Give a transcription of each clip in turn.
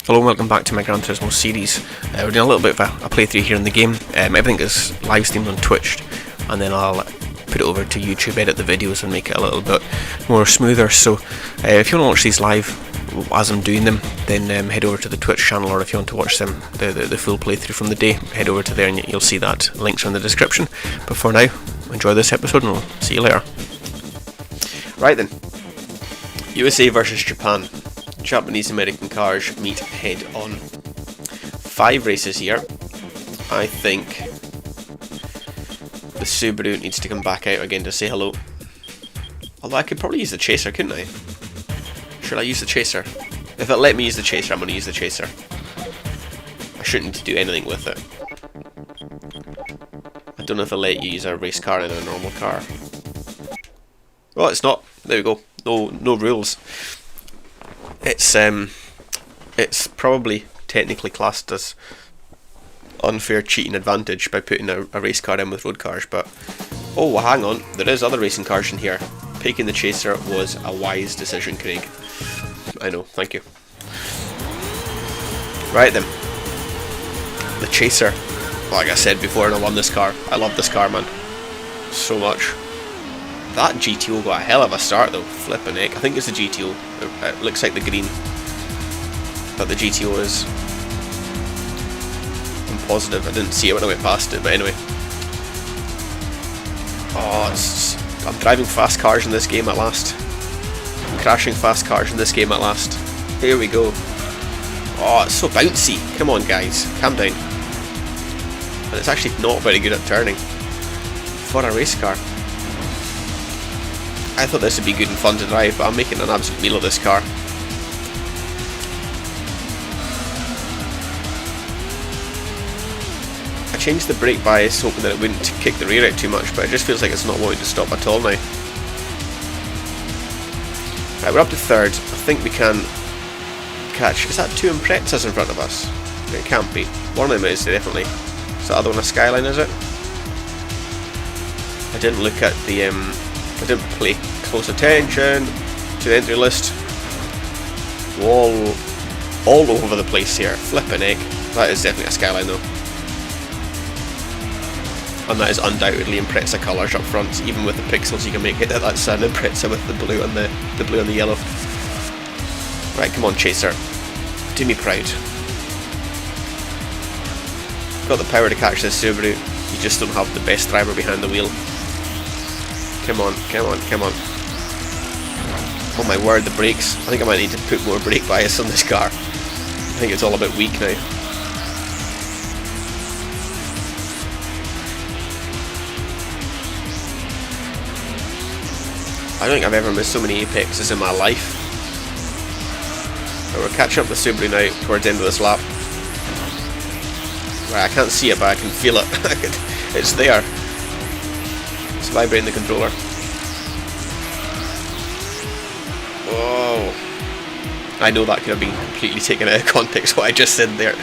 Hello and welcome back to my Gran Turismo series. We're doing a little bit of a playthrough here in the game. Everything is live streamed on Twitch, and then I'll put it over to YouTube, edit the videos and make it a little bit more smoother. So if you want to watch these live as I'm doing them, then head over to the Twitch channel, or if you want to watch them, the full playthrough from the day, head over to there and you'll see that. Links are in the description. But for now, enjoy this episode and we'll see you later. Right then, USA versus Japan. Japanese American cars meet head on. 5 races here. I think the Subaru needs to come back out again to say hello. Although I could probably use the Chaser, couldn't I? Should I use the Chaser? If it let me use the Chaser, I'm going to use the Chaser. I shouldn't need to do anything with it. I don't know if it'll let you use a race car in a normal car. Well, it's not. There we go. No rules. It's probably technically classed as unfair cheating advantage by putting a race car in with road cars, but oh, well, hang on, there is other racing cars in here. Picking the Chaser was a wise decision, Craig. I know, thank you. Right then, the Chaser. Like I said before, and I won this car. I love this car, man, so much. That GTO got a hell of a start though, flipping heck. I think it's the GTO. It looks like the green, but the GTO is. I'm positive. I didn't see it when I went past it, but anyway. Oh, I'm driving fast cars in this game at last. I'm crashing fast cars in this game at last. Here we go. Oh, it's so bouncy. Come on, guys, calm down. And it's actually not very good at turning for a race car. I thought this would be good and fun to drive, but I'm making an absolute meal of this car. I changed the brake bias hoping that it wouldn't kick the rear out too much, but it just feels like it's not wanting to stop at all now. Right, we're up to 3rd. I think we can catch... Is that 2 Imprezas in front of us? It can't be. One of them is, definitely. Is the other one a Skyline, is it? I didn't look at the... I didn't pay close attention to the entry list. All over the place here. Flipping heck. That is definitely a Skyline though. And that is undoubtedly Impreza colours up front. Even with the pixels you can make it that that's an Impreza with the blue and the blue and the yellow. Right, come on Chaser. Do me proud. Got the power to catch this Subaru. You just don't have the best driver behind the wheel. Come on, come on, come on. Oh my word, the brakes. I think I might need to put more brake bias on this car. I think it's all a bit weak now. I don't think I've ever missed so many apexes in my life. But we're catching up with Subaru now towards the end of this lap. Right, I can't see it, but I can feel it. It's there. It's vibrating the controller. Oh, I know that could have been completely taken out of context what I just said there.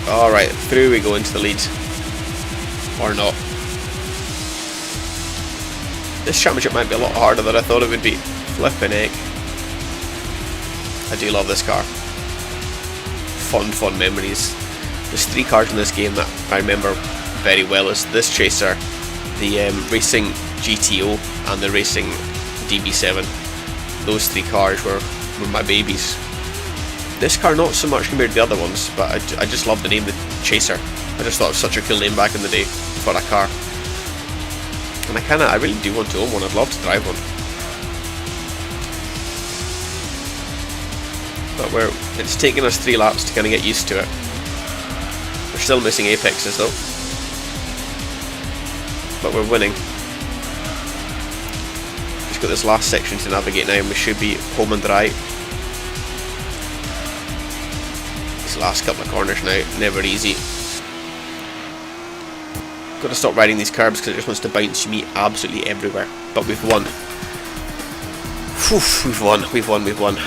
Alright, through we go into the lead. Or not. This championship might be a lot harder than I thought it would be. Flipping heck. I do love this car. Fond memories. There's 3 cars in this game that I remember very well. Is this Chaser, the racing GTO and the racing DB7. Those 3 cars were my babies. This car not so much compared to the other ones, but I just love the name, the Chaser. I just thought it was such a cool name back in the day for a car. And I really do want to own one. I'd love to drive one. But it's taken us 3 laps to kind of get used to it. We're still missing apexes though. But we're winning. Just got this last section to navigate now and we should be home and dry. These last couple of corners now, never easy. Got to stop riding these curbs because it just wants to bounce me absolutely everywhere. But we've won. Whew, we've won.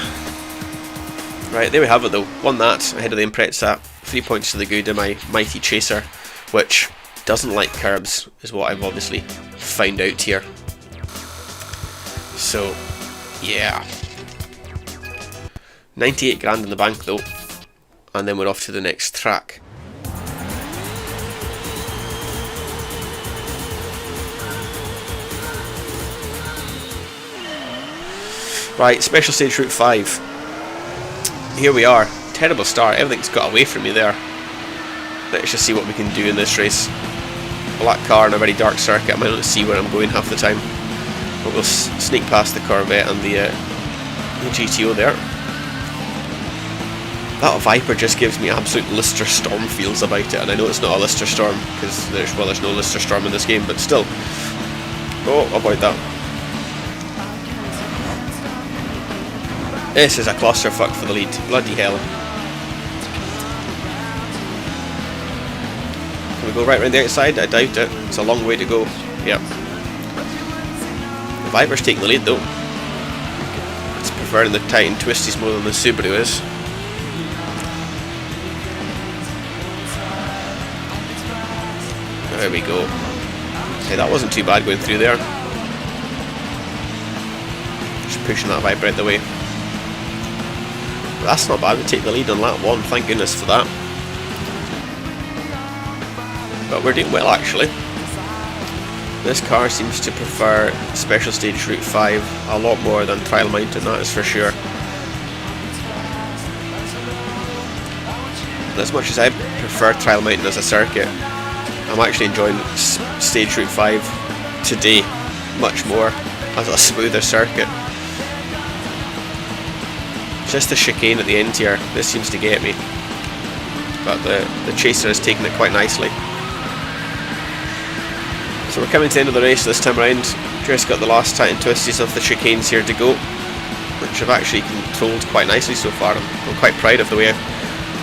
Right, there we have it though. Won that ahead of the Impreza. 3 points to the good in my mighty Chaser, which doesn't like curbs, is what I've obviously found out here. So, yeah. 98 grand in the bank though, and then we're off to the next track. Right, special stage route 5. Here we are. Terrible start, everything's got away from me there. Let's just see what we can do in this race. Black car in a very dark circuit, I might not see where I'm going half the time. But we'll sneak past the Corvette and the GTO there. That Viper just gives me absolute Lister Storm feels about it, and I know it's not a Lister Storm, because there's no Lister Storm in this game, but still. Oh, avoid that. This is a clusterfuck for the lead, bloody hell. Can we go right round the outside? I doubt it, it's a long way to go. Yep. The Viper's taking the lead though. It's preferring the tight and twisties more than the Subaru is. There we go. Okay, that wasn't too bad going through there. Just pushing that Viper out the way. But that's not bad, we take the lead on lap 1, thank goodness for that. But we're doing well actually. This car seems to prefer special stage route 5 a lot more than Trial Mountain, that is for sure. And as much as I prefer Trial Mountain as a circuit, I'm actually enjoying stage route 5 today much more as a smoother circuit. Just the chicane at the end here, this seems to get me. But the Chaser has taken it quite nicely. So we're coming to the end of the race this time around. Just got the last tight and twisties of the chicanes here to go, which I've actually controlled quite nicely so far. I'm quite proud of the way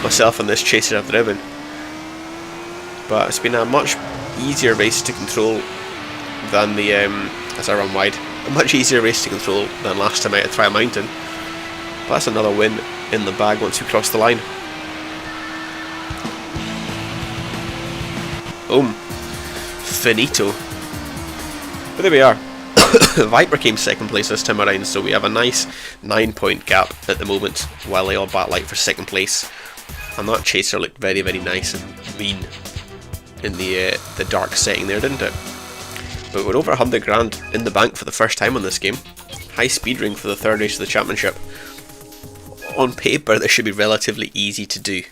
myself and this Chaser have driven. But it's been a much easier race to control than the, as I run wide, a much easier race to control than last time out at Trial Mountain. But that's another win in the bag once we cross the line. Boom. Finito. But there we are. Viper came second place this time around, so we have a nice 9-point gap at the moment while they all battleight for second place. And that Chaser looked very, very nice and mean in the dark setting there, didn't it? But we're over 100 grand in the bank for the first time on this game. High speed ring for the third race of the championship. On paper, this should be relatively easy to do,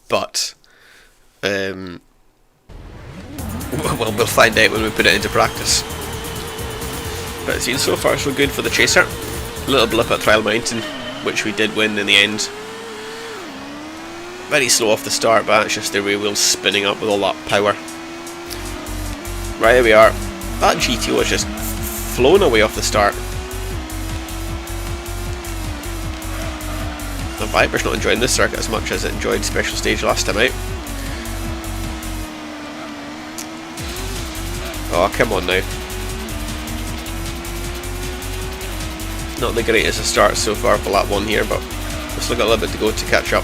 but well, we'll find out when we put it into practice. But it seems so far so good for the Chaser. A little blip at Trial Mountain, which we did win in the end. Very slow off the start, but it's just their rear wheels spinning up with all that power. Right, there we are. That GTO has just flown away off the start. The Viper's not enjoying this circuit as much as it enjoyed special stage last time out. Oh, come on now. Not the greatest of starts so far for lap 1 here, but we've still got a little bit to go to catch up.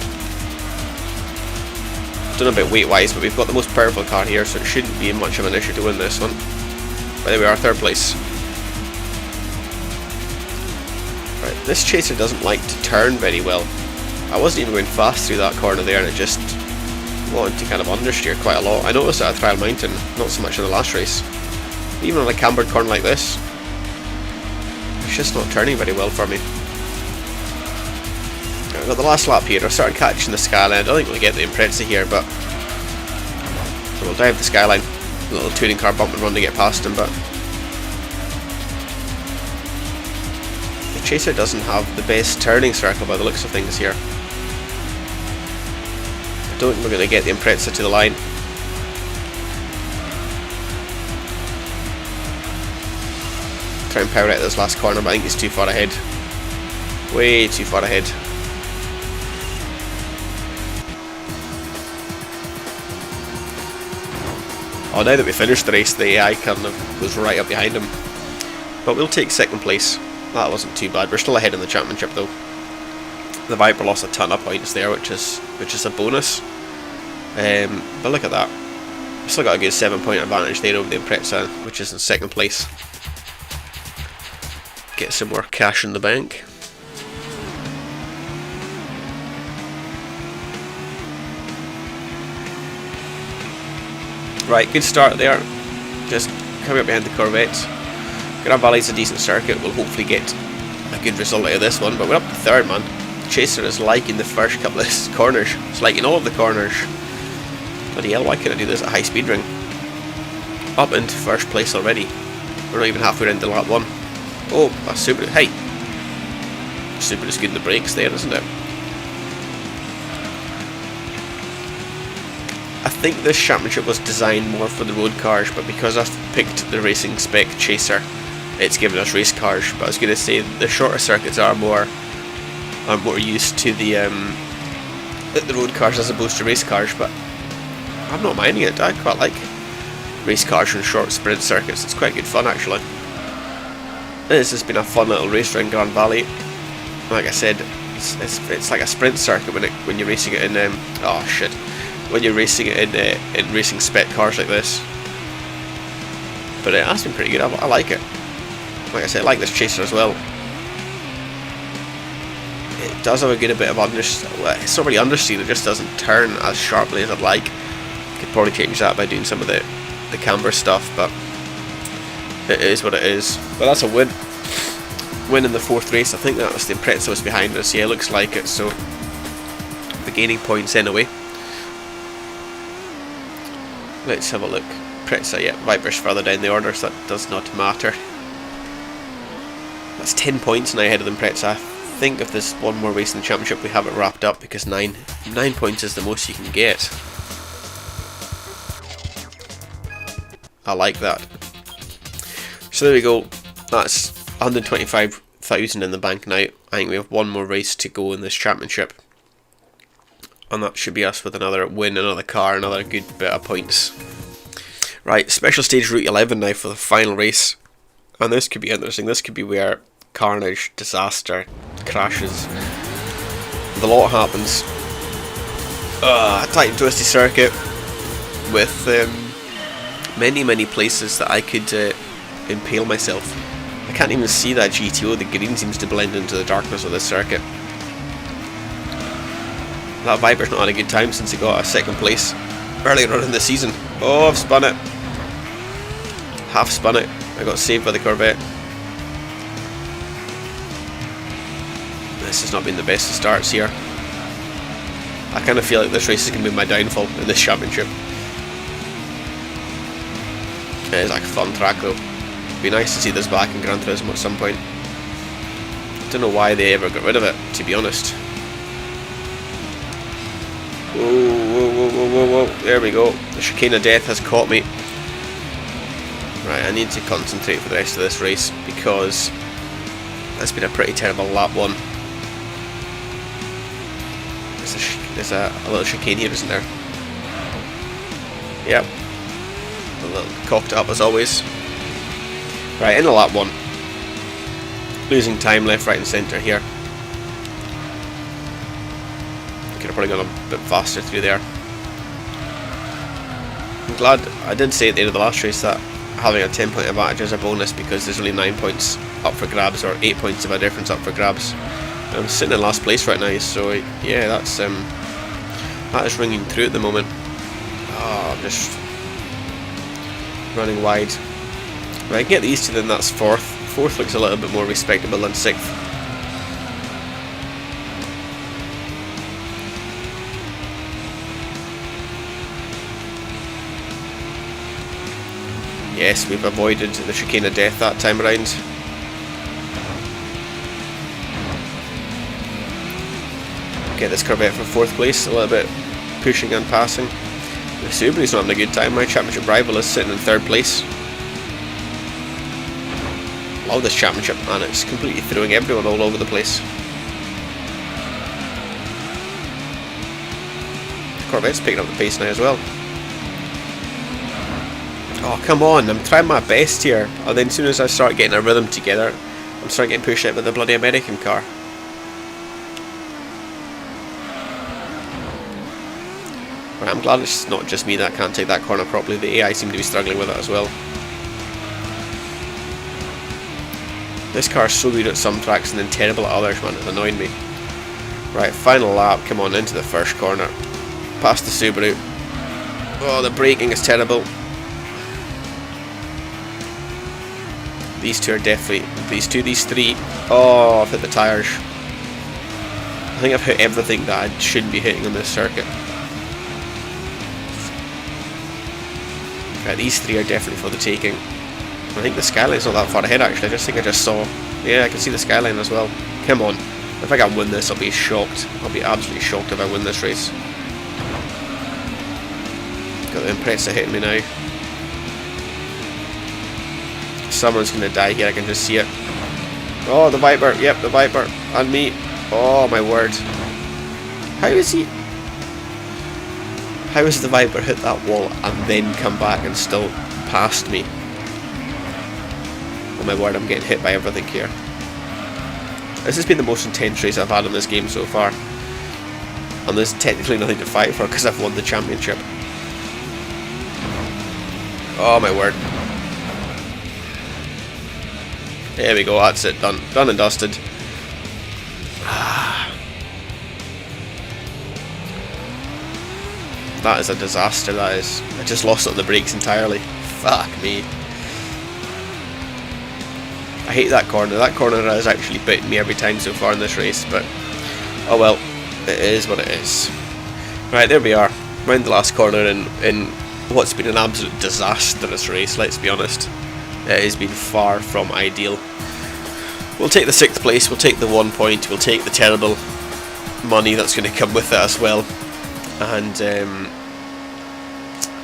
Don't know about weight wise, but we've got the most powerful car here, so it shouldn't be much of an issue to win this one. But there we are, third place. Right, this Chaser doesn't like to turn very well. I wasn't even going fast through that corner there, and it just wanted to kind of understeer quite a lot. I noticed that at Trial Mountain, not so much in the last race. Even on a cambered corner like this, it's just not turning very well for me. I've got the last lap here. I've started catching the skyline. I don't think we'll get the Impreza here, but so we'll drive the skyline. A little touring car bump and run to get past him, but the Chaser doesn't have the best turning circle by the looks of things here. I don't think we're going to get the Impreza to the line. Try and power out this last corner, but I think he's too far ahead. Way too far ahead. Oh, now that we finished the race, the AI kind of was right up behind him. But we'll take second place. That wasn't too bad. We're still ahead in the championship though. The Viper lost a ton of points there, which is a bonus. But look at that. We've still got a good 7-point advantage there over the Impreza, which is in second place. Get some more cash in the bank. Right, good start there. Just coming up behind the Corvette. Gran Valley's a decent circuit. We'll hopefully get a good result out of this one. But we're up to third, man. Chaser is liking the first couple of corners. It's liking all of the corners. Bloody hell, why can't I do this at high speed ring? Up into first place already. We're not even halfway into lap 1. Oh, a Subaru. Hey! Subaru's good in the brakes there, isn't it? I think this championship was designed more for the road cars, but because I've picked the racing spec Chaser, it's given us race cars. But I was going to say the shorter circuits are more used to the road cars as opposed to race cars, but I'm not minding it. I quite like race cars and short sprint circuits. It's quite good fun actually. This has been a fun little race around Grand Valley. Like I said, it's like a sprint circuit when you're racing it in oh shit. When you're racing it in racing spec cars like this. But it has been pretty good. I like it. Like I said, I like this Chaser as well. It does have a good bit of understeer. Well, it's not really understeer, it just doesn't turn as sharply as I'd like. Could probably change that by doing some of the camber stuff, but it is what it is. But that's a win. Win in the 4th race. I think that was the Impreza was behind us. Yeah, it looks like it. So we're gaining points anyway. Let's have a look. Impreza, yeah, Viper's further down the order, so that does not matter. That's 10 points now ahead of the Impreza. I think if there's one more race in the championship, we have it wrapped up because 9 points is the most you can get. I like that. So there we go. That's 125,000 in the bank now. I think we have one more race to go in this championship. And that should be us with another win, another car, another good bit of points. Right, special stage Route 11 now for the final race. And this could be interesting. This could be where carnage, disaster, crashes. The lot happens. A tight and twisty circuit with many places that I could impale myself. I can't even see that GTO. The green seems to blend into the darkness of this circuit. That Viper's not had a good time since he got a 2nd place earlier on in the season. Oh, I've spun it. Half spun it. I got saved by the Corvette. This has not been the best of starts here. I kind of feel like this race is going to be my downfall in this championship. It is like a fun track though. It'd be nice to see this back in Gran Turismo at some point. I don't know why they ever got rid of it, to be honest. Whoa, there we go. The chicane of death has caught me. Right, I need to concentrate for the rest of this race because that's been a pretty terrible lap 1. There's a little chicane here, isn't there? Yep. A little cocked up as always. Right, in the lap 1. Losing time left, right and centre here. Could have probably gone a bit faster through there. I'm glad I did say at the end of the last race that having a 10-point advantage is a bonus because there's only 9 points up for grabs, or 8 points of a difference up for grabs. I'm sitting in last place right now, so yeah, that is ringing through at the moment. Oh, I'm just running wide. When I get these two, then that's 4th. 4th looks a little bit more respectable than 6th. Yes, we've avoided the chicane of death that time around. Get this Corvette for 4th place, a little bit pushing and passing. The Subaru's not having a good time. My championship rival is sitting in 3rd place. Love this championship, and it's completely throwing everyone all over the place. The Corvette's picking up the pace now as well. Oh, come on, I'm trying my best here. And then as soon as I start getting a rhythm together, I'm starting getting pushed out with the bloody American car. Right, I'm glad it's not just me that can't take that corner properly. The AI seem to be struggling with it as well. This car is so good at some tracks and then terrible at others, man. It's annoying me. Right, final lap. Come on, into the first corner. Past the Subaru. Oh, the braking is terrible. These two are definitely... these three... Oh, I've hit the tyres. I think I've hit everything that I shouldn't be hitting on this circuit. Right, these three are definitely for the taking. I think the skyline's not that far ahead actually. I just think I just saw... Yeah, I can see the skyline as well. Come on. If I can win this, I'll be shocked. I'll be absolutely shocked if I win this race. Got the Impreza hitting me now. Someone's going to die here, I can just see it. Oh, the Viper. Yep, the Viper. And me. Oh, my word. How is he... How has the Viper hit that wall and then come back and still passed me? Oh my word, I'm getting hit by everything here. This has been the most intense race I've had in this game so far. And there's technically nothing to fight for because I've won the championship. Oh my word. There we go, that's it, done. Done and dusted. That is a disaster, that is. I just lost it on the brakes entirely. Fuck me. I hate that corner. That corner has actually bitten me every time so far in this race, but oh well, it is what it is. Right, there we are. Round the last corner in what's been an absolute disastrous race, let's be honest. It has been far from ideal. We'll take the 6th place, we'll take the 1 point, we'll take the terrible money that's going to come with it as well. And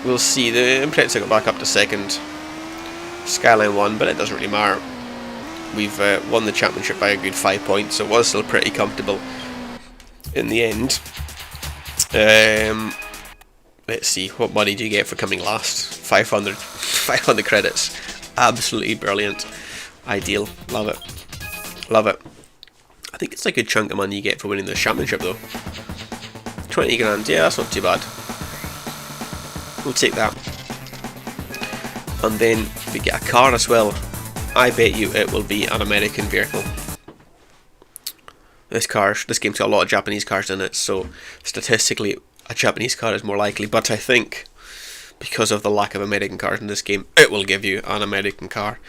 we'll see. The Impreza got back up to 2nd. Skyline won, but it doesn't really matter. We've won the championship by a good 5 points, so it was still pretty comfortable in the end. Let's see, what money do you get for coming last? 500 credits. Absolutely brilliant. Ideal. Love it. Love it. I think it's a good chunk of money you get for winning the championship though. 20 grand, yeah, that's not too bad. We'll take that. And then we get a car as well. I bet you it will be an American vehicle. This game's got a lot of Japanese cars in it, so statistically a Japanese car is more likely, but I think because of the lack of American cars in this game, it will give you an American car.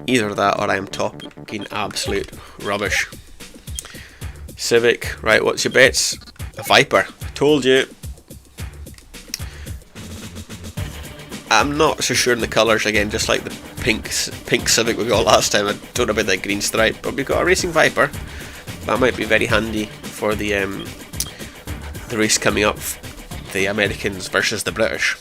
Either that or I am talking absolute rubbish. Civic, right, what's your bets? A Viper, told you. I'm not so sure in the colours again, just like the pink Civic we got last time. I don't know about that green stripe, but we've got a racing Viper. That might be very handy for the race coming up, the Americans versus the British.